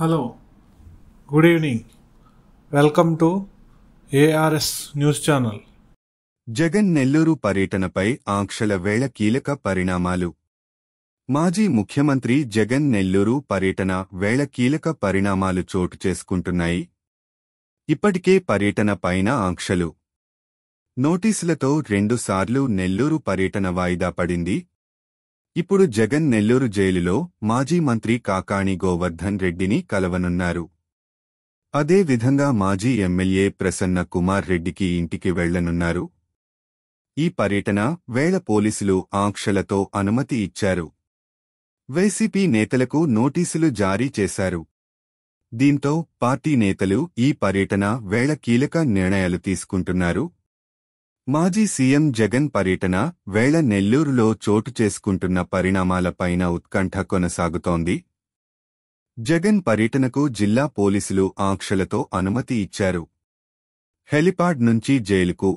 Hello, good evening. Welcome to ARS News Channel. Jagan Nellore పర్యటనపై ఆంక్షల వేళ కీలక పరిణామాలు. మాజీ ముఖ్యమంత్రి జగన్ నెల్లూరు పర్యటన వేళ కీలక పరిణామాలు చోటు చేసుకుంటున్నాయి. ఇప్పటికే పర్యటన పైన ఆంక్షలు, నోటీసులతో 2 సార్లు నెల్లూరు పర్యటన వాయిదా పడింది. ఇప్పుడు జగన్ నెల్లూరు జైలులో మాజీ మంత్రి కాకాణి గోవర్ధన్ రెడ్డిని కలవనున్నారు. అదే విధంగా మాజీ ఎమ్మెల్యే ప్రసన్న కుమార్ రెడ్డికి ఇంటికి వెళ్లనున్నారు. ఈ పర్యటన వేళ పోలీసులు ఆంక్షలతో అనుమతి ఇచ్చారు. వైసీపీ నేతలకు నోటీసులు జారీ చేశారు. దీంతో పార్టీ నేతలు ఈ పర్యటన వేళ కీలక నిర్ణయాలు తీసుకుంటున్నారు. మాజీ సీఎం జగన్ పర్యటన వేళ నెల్లూరులో చోటు చేసుకుంటున్న పరిణామాలపైన ఉత్కంఠ కొనసాగుతోంది. జగన్ పర్యటనకు జిల్లా పోలీసులు ఆంక్షలతో అనుమతి ఇచ్చారు. హెలిపాడ్ నుంచి జైలుకు,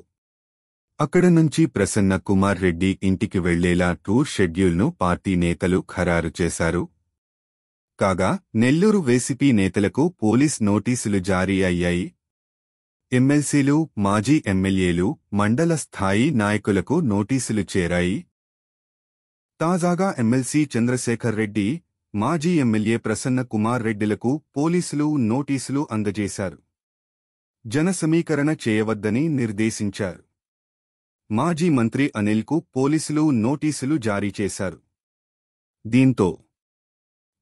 అక్కడ నుంచి ప్రసన్న కుమార్ రెడ్డి ఇంటికి వెళ్లేలా టూర్ షెడ్యూల్ను పార్టీ నేతలు ఖరారు చేశారు. కాగా నెల్లూరు వైసీపీ నేతలకు పోలీస్ నోటీసులు జారీ అయ్యాయి. ఎమ్మెల్సీలు, మాజీ ఎమ్మెల్యేలు, మండల స్థాయి నాయకులకు నోటీసులు చేరాయి. తాజాగా ఎమ్మెల్సీ చంద్రశేఖర్ రెడ్డి, మాజీ ఎమ్మెల్యే ప్రసన్న కుమార్ రెడ్డిలకు పోలీసులు నోటీసులు అందజేశారు. జన సమీకరణ చేయవద్దని నిర్దేశించారు. మాజీ మంత్రి అనిల్కు పోలీసులు నోటీసులు జారీ చేశారు. దీంతో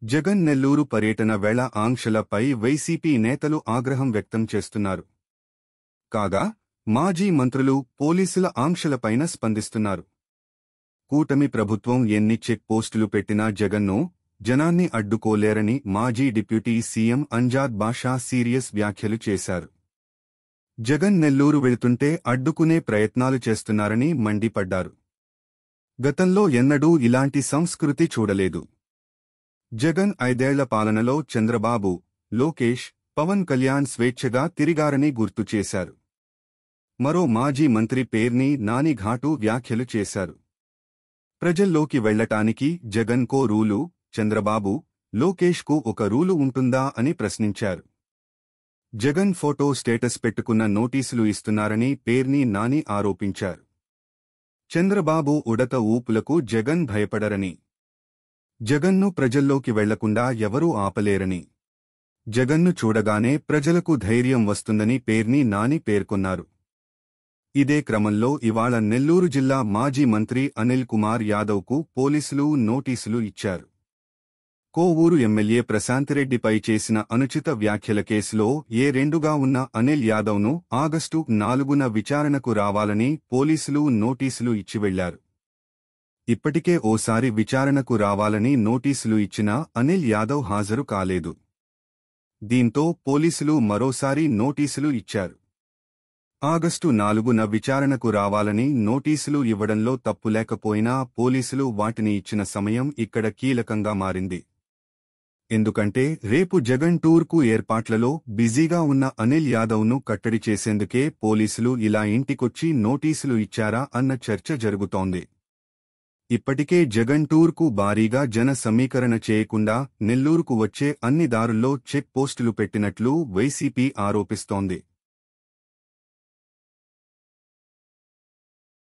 జగన్ నెల్లూరు పర్యటన వేళ ఆంక్షలపై వైసీపీ నేతలు ఆగ్రహం వ్యక్తం చేస్తున్నారు. కాగా మాజీ మంత్రులు పోలీసుల ఆంక్షలపైన స్పందిస్తున్నారు. కూటమి ప్రభుత్వం ఎన్ని చెక్ పోస్టులు పెట్టినా జగన్ను, జనాన్ని అడ్డుకోలేరని మాజీ డిప్యూటీ సీఎం అంజాద్ బాషా సీరియస్ వ్యాఖ్యలు చేశారు. జగన్ నెల్లూరు వెళుతుంటే అడ్డుకునే ప్రయత్నాలు చేస్తున్నారని మండిపడ్డారు. గతంలో ఎన్నడూ ఇలాంటి సంస్కృతి చూడలేదు. జగన్ 5 ఏళ్ల పాలనలో చంద్రబాబు, లోకేష్, పవన్ కళ్యాణ్ స్వేచ్ఛగా తిరిగారని గుర్తు చేశారు. మరో మాజీ మంత్రి పేర్ని నాని ఘాటు వ్యాఖ్యలు చేశారు. ప్రజల్లోకి వెళ్లటానికి జగన్కో రూలు, చంద్రబాబు, లోకేష్కు ఒక రూలు ఉంటుందా అని ప్రశ్నించారు. జగన్ ఫోటో స్టేటస్ పెట్టుకున్న నోటీసులు ఇస్తున్నారని పేర్ని నాని ఆరోపించారు. చంద్రబాబు ఉడత ఊపులకు జగన్ భయపడరని, జగన్ను ప్రజల్లోకి వెళ్లకుండా ఎవరూ ఆపలేరని, జగన్ను చూడగానే ప్రజలకు ధైర్యం వస్తుందని పేర్ని నాని పేర్కొన్నారు. ఇదే క్రమంలో ఇవాళ నెల్లూరు జిల్లా మాజీ మంత్రి అనిల్ కుమార్ యాదవ్కు పోలీసులు నోటీసులు ఇచ్చారు. కోవూరు ఎమ్మెల్యే ప్రశాంతిరెడ్డిపై చేసిన అనుచిత వ్యాఖ్యల కేసులో ఏ2గా ఉన్న అనిల్ యాదవ్ను ఆగస్టు 4న విచారణకు రావాలని పోలీసులు నోటీసులు ఇచ్చి వెళ్లారు. ఇప్పటికే ఓసారి విచారణకు రావాలని నోటీసులు ఇచ్చినా అనిల్ యాదవ్ హాజరు కాలేదు. దీంతో పోలీసులు మరోసారి నోటీసులు ఇచ్చారు. ఆగస్టు 4న విచారణకు రావాలని నోటీసులు ఇవ్వడంలో తప్పు లేకపోయినా పోలీసులు వాటిని ఇచ్చిన సమయం ఇక్కడ కీలకంగా మారింది. ఎందుకంటే రేపు జగన్ టూర్కు ఏర్పాట్లలో బిజీగా ఉన్న అనిల్ యాదవ్ను కట్టడి చేసేందుకే పోలీసులు ఇలా ఇంటికొచ్చి నోటీసులు ఇచ్చారా అన్న చర్చ జరుగుతోంది. ఇప్పటికే జగన్ టూర్కు భారీగా జన సమీకరణ చేయకుండా నెల్లూరుకు వచ్చే అన్ని దారుల్లో చెక్ పోస్టులు పెట్టినట్లు వైసీపీ ఆరోపిస్తోంది.